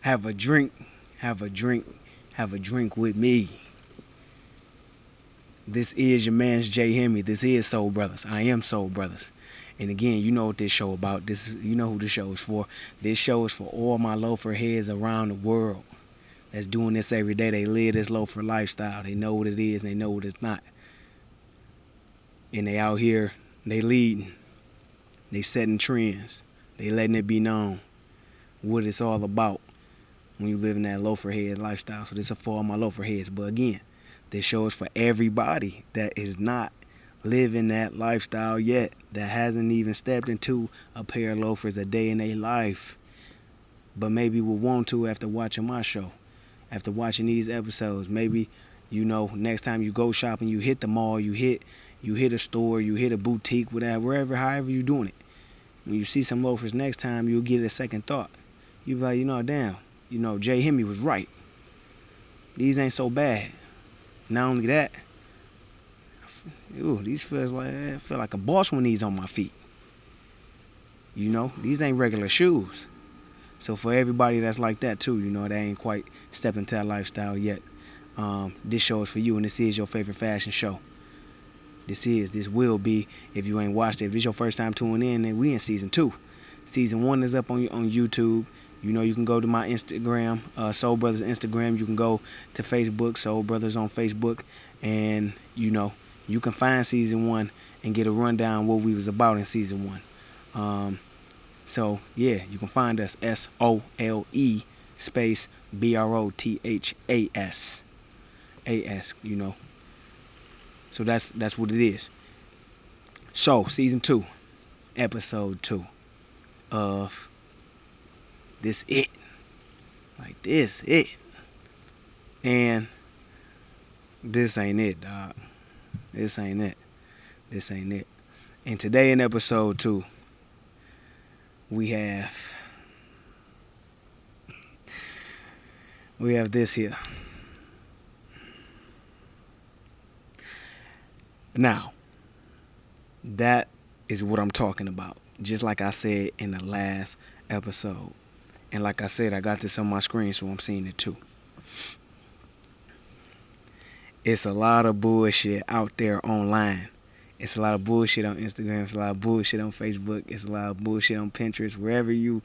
Have a drink, have a drink, have a drink with me. This is your man's Jay Hemi. This is Soul Brothers. I am Soul Brothers. And again, you know what this show about. You know who this show is for. This show is for all my loafer heads around the world that's doing this every day. They live this loafer lifestyle. They know what it is and they know what it's not. And they out here, they leading. They setting trends. They letting it be known what it's all about when you live in that loafer head lifestyle. So this is for all my loafer heads. But again, this show is for everybody that is not living that lifestyle yet, that hasn't even stepped into a pair of loafers a day in their life, but maybe will want to after watching my show, after watching these episodes. Maybe, you know, next time you go shopping, you hit the mall, you hit a store, you hit a boutique, whatever, wherever, however you doing it. When you see some loafers next time, you'll get a second thought. You'll be like, you know, damn, you know, Jay Hemi was right. These ain't so bad. Not only that, these I feel like a boss when these on my feet. You know, these ain't regular shoes. So for everybody that's like that too, you know, they ain't quite stepped into that lifestyle yet. This show is for you, and this is your favorite fashion show. This will be, if you ain't watched it, if this your first time tuning in, then we in season 2. Season 1 is up on YouTube. You know, you can go to my Instagram, Soul Brothers Instagram. You can go to Facebook, Soul Brothers on Facebook. And, you know, you can find season 1 and get a rundown what we was about in season 1. So, yeah, you can find us, SOLE space BROTHAS. AS, you know. So that's what it is. So, season 2, episode 2 of This It. Like, this it. And this ain't it, dog. This ain't it. This ain't it. And today in episode 2, we have this here. Now, that is what I'm talking about. Just like I said in the last episode. And like I said, I got this on my screen, so I'm seeing it too. It's a lot of bullshit out there online. It's a lot of bullshit on Instagram. It's a lot of bullshit on Facebook. It's a lot of bullshit on Pinterest. Wherever you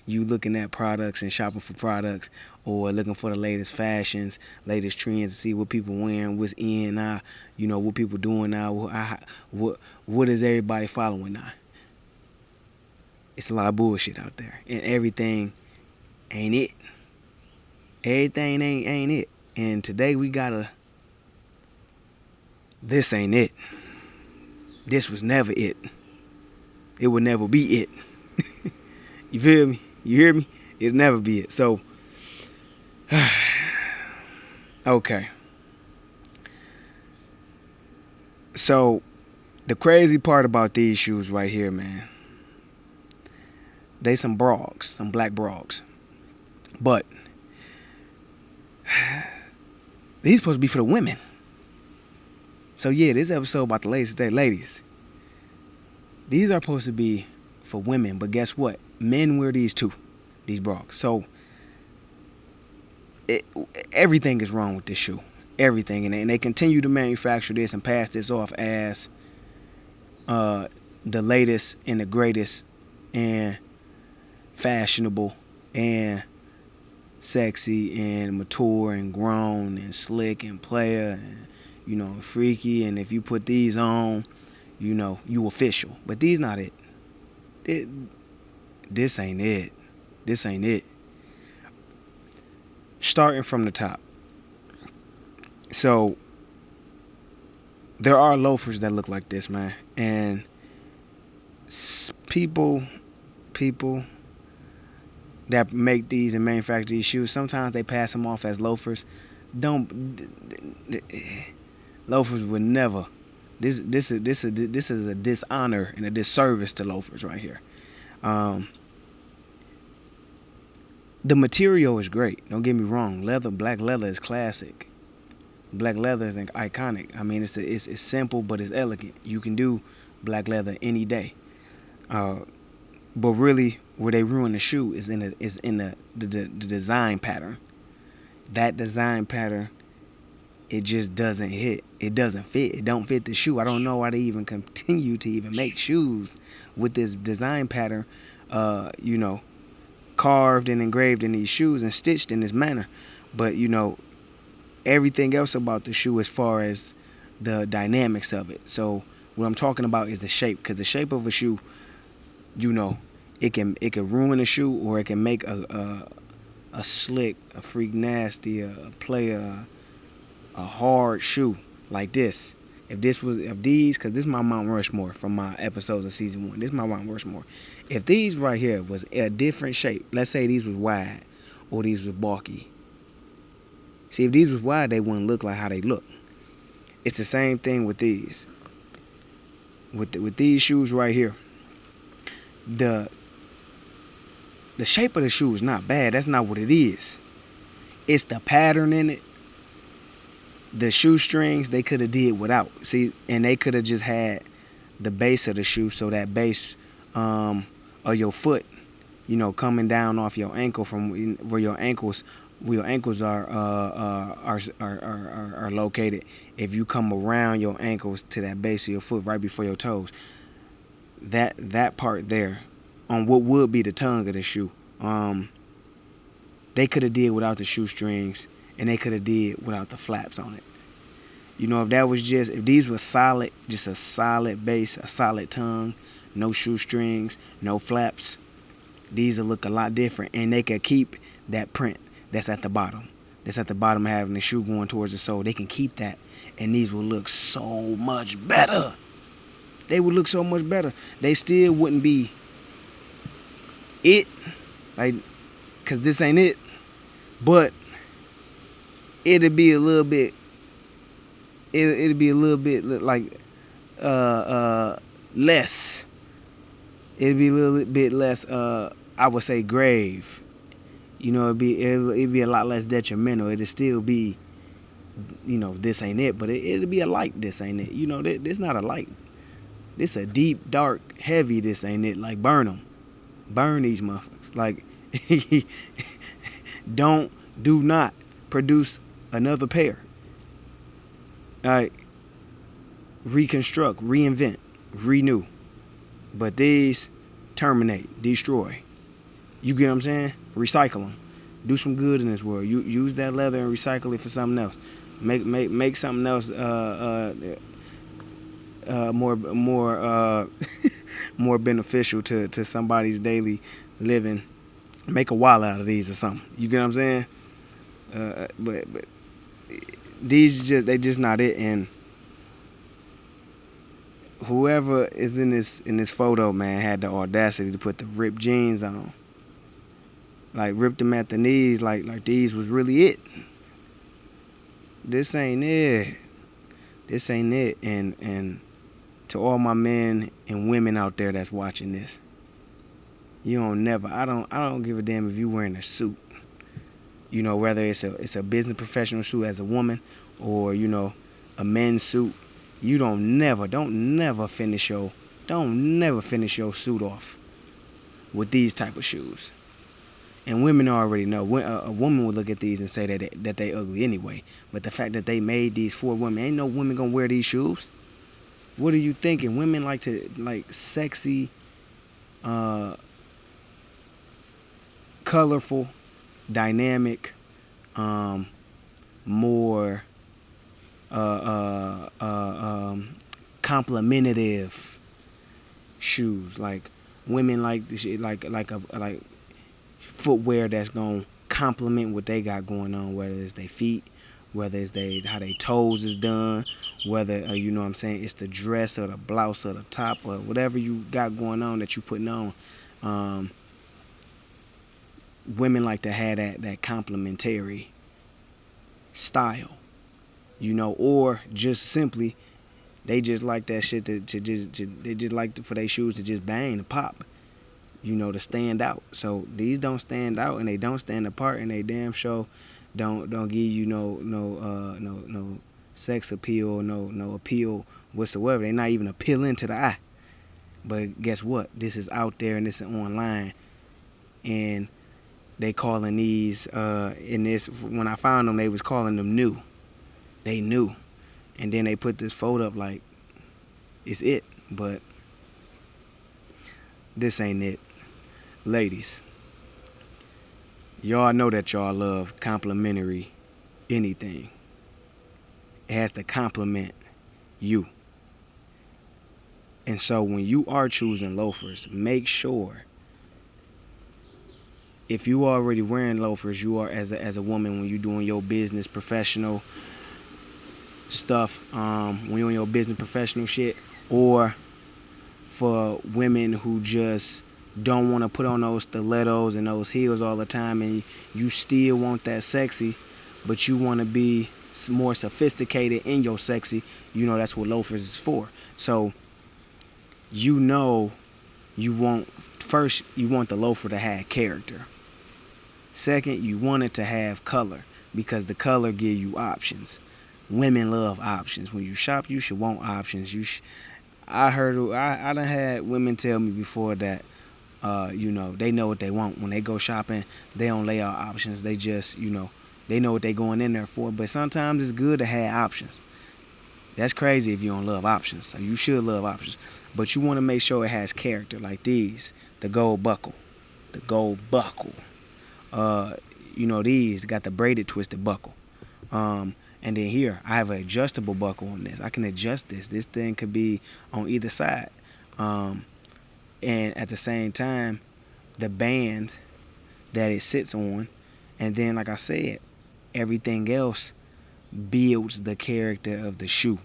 looking at products and shopping for products, or looking for the latest fashions, latest trends to see what people wearing, what's in now, you know, what people doing now, what is everybody following now. It's a lot of bullshit out there, and everything ain't it. Everything ain't it. And today we gotta. This ain't it. This was never it. It would never be it. You feel me? You hear me? It'll never be it. So, okay. So, the crazy part about these shoes right here, man, they some brogs, some black brogs. But, these supposed to be for the women. So yeah, this episode about the ladies today. Ladies, these are supposed to be for women, but guess what? Men wear these too, these brogs. So everything is wrong with this shoe. Everything. And they continue to manufacture this and pass this off as the latest and the greatest and fashionable and sexy and mature and grown and slick and player and, you know, freaky, and if you put these on, you know, you official. But these not it. This ain't it. This ain't it. Starting from the top. So, there are loafers that look like this, man. And people that make these and manufacture these shoes, sometimes they pass them off as loafers. Loafers would never. This is a dishonor and a disservice to loafers right here. The material is great. Don't get me wrong. Black leather is classic. Black leather is iconic. I mean, it's simple, but it's elegant. You can do black leather any day. But really, where they ruin the shoe is in the design pattern. That design pattern, it just doesn't hit. It doesn't fit. It don't fit the shoe. I don't know why they even continue to even make shoes with this design pattern, you know, carved and engraved in these shoes and stitched in this manner. But, you know, everything else about the shoe as far as the dynamics of it. So what I'm talking about is the shape, because the shape of a shoe, you know, it can ruin a shoe, or it can make a slick, a freak nasty, a player, a hard shoe like this. If these, because this is my Mount Rushmore from my episodes of season 1. This is my Mount Rushmore. If these right here was a different shape, let's say these was wide or these was bulky. See, if these was wide, they wouldn't look like how they look. It's the same thing with these. With these shoes right here, the shape of the shoe is not bad. That's not what it is. It's the pattern in it. The shoestrings, they could have did without. See, and they could have just had the base of the shoe, so that base of your foot, you know, coming down off your ankle from where your ankles are located. If you come around your ankles to that base of your foot right before your toes, that part there on what would be the tongue of the shoe, they could have did without the shoestrings, and they could have did without the flaps on it. You know, if these were solid, just a solid base, a solid tongue, no shoestrings, no flaps, these will look a lot different, and they could keep that print that's at the bottom. That's at the bottom of having the shoe going towards the sole. They can keep that, and these will look so much better. They would look so much better. They still wouldn't be it, like, because this ain't it, but it'd be a little bit, it'd be a little bit like less. It'd be a little bit less, I would say, grave. You know, it'd be a lot less detrimental. It'd still be, you know, this ain't it, but it'd be a light this ain't it. You know, this not a light. This a deep, dark, heavy this ain't it. Like, burn them. Burn these motherfuckers. Like, do not produce another pair. Like, reconstruct, reinvent, renew. But these, terminate, destroy. You get what I'm saying? Recycle them. Do some good in this world. You use that leather and recycle it for something else. Make something else more more beneficial to somebody's daily living. Make a wallet out of these or something. You get what I'm saying? But these they just not it. And whoever is in this photo, man, had the audacity to put the ripped jeans on. Like, ripped them at the knees, like these was really it. This ain't it. This ain't it. And to all my men and women out there that's watching this, I don't give a damn if you wearing a suit. You know, whether it's a business professional suit as a woman, or, you know, a men's suit. You don't never finish your suit off with these type of shoes. And women already know. A woman would look at these and say that they ugly anyway. But the fact that they made these for women, ain't no women gonna wear these shoes. What are you thinking? Women like sexy, colorful, dynamic, more complimentative shoes. Like, women like this shit, like footwear that's gonna complement what they got going on, whether it's their feet, whether it's how their toes is done, whether you know what I'm saying, it's the dress or the blouse or the top or whatever you got going on that you putting on. Women like to have that complementary style, you know, or just simply they just like that shit they just like for their shoes to just bang, to pop, you know, to stand out. So these don't stand out, and they don't stand apart, and they damn sure don't give you no sex appeal, no appeal whatsoever. They not even appealing to the eye. But guess what? This is out there and this is online, and they calling these in this. When I found them, they was calling them new. They knew, and then they put this photo up like it's it, but this ain't it. Ladies, y'all know that y'all love complimentary anything. It has to compliment you. And so when you are choosing loafers, make sure, if you are already wearing loafers, you are as a woman, when you're doing your business professional stuff, when you're on your business professional shit, or for women who just don't want to put on those stilettos and those heels all the time, and you still want that sexy, but you want to be more sophisticated in your sexy, that's what loafers is for. So you want the loafer to have character. Second, you want it to have color, because the color give you options. Women love options. When you shop, you should want options. I done had women tell me before that they know what they want. When they go shopping, they don't lay out options. They just, they know what they going in there for. But sometimes it's good to have options. That's crazy if you don't love options. So you should love options. But you want to make sure it has character, like these, the gold buckle. The gold buckle. These got the braided twisted buckle. And then here, I have an adjustable buckle on this. I can adjust this. This thing could be on either side. And at the same time, the band that it sits on, and then, like I said, everything else builds the character of the shoe.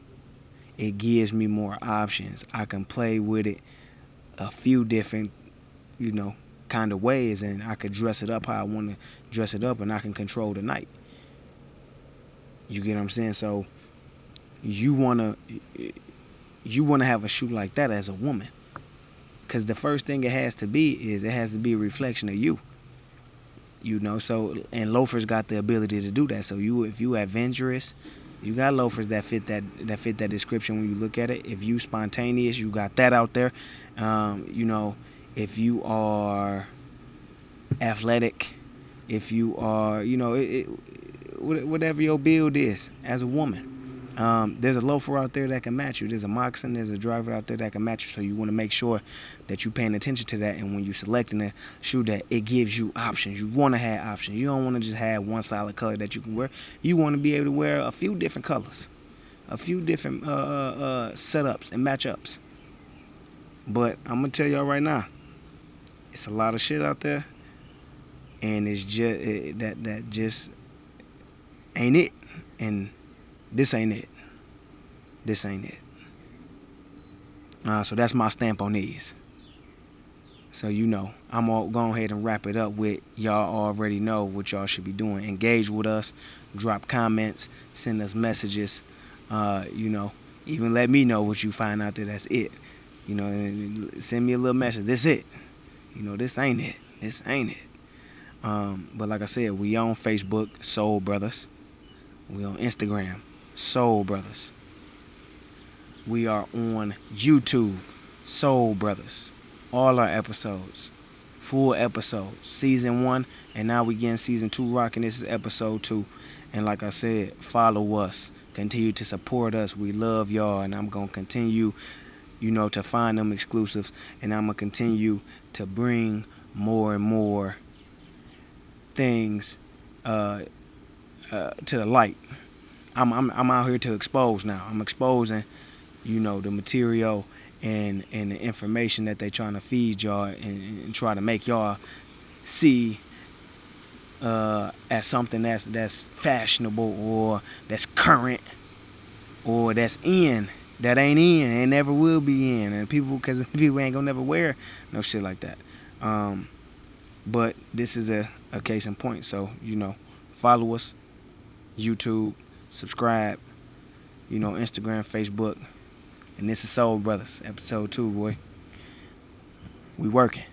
It gives me more options. I can play with it a few different, kind of ways, and I could dress it up how I want to dress it up, and I can control the night. You get what I'm saying? So you wanna have a shoe like that as a woman, because the first thing it has to be a reflection of you. So, and loafers got the ability to do that. So if you adventurous, you got loafers that fit that description when you look at it. If you spontaneous, you got that out there. If you are athletic, if you are, whatever your build is as a woman. There's a loafer out there that can match you. There's a moccasin, there's a driver out there that can match you. So you want to make sure that you're paying attention to that, and when you're selecting a shoe, that it gives you options. You want to have options. You don't want to just have one solid color that you can wear. You want to be able to wear a few different colors, a few different setups and matchups. But I'm gonna tell y'all right now, it's a lot of shit out there, and it's just that just ain't it. And this ain't it. This ain't it. So that's my stamp on these. So I'm gonna go ahead and wrap it up with, y'all already know what y'all should be doing. Engage with us, drop comments, send us messages. Even let me know what you find out there that's it. Send me a little message. This it. This ain't it. This ain't it. But like I said, we on Facebook, Soul Brothas. We on Instagram, Soul Brothas. We are on YouTube, Soul Brothas. All our episodes, full episodes, season 1, and now we getting season 2 rocking. This is episode 2, and like I said, follow us, continue to support us. We love y'all, and I'm gonna continue, to find them exclusives, and I'm gonna continue to bring more and more things to the light. I'm out here to expose now. I'm exposing, the material and the information that they trying to feed y'all and try to make y'all see as something that's fashionable, or that's current, or that's in, that ain't in and never will be in, and because people ain't gonna never wear no shit like that. But this is a case in point. So follow us, YouTube, subscribe, Instagram, Facebook. And this is Soul Brothas, episode 2, boy. We working.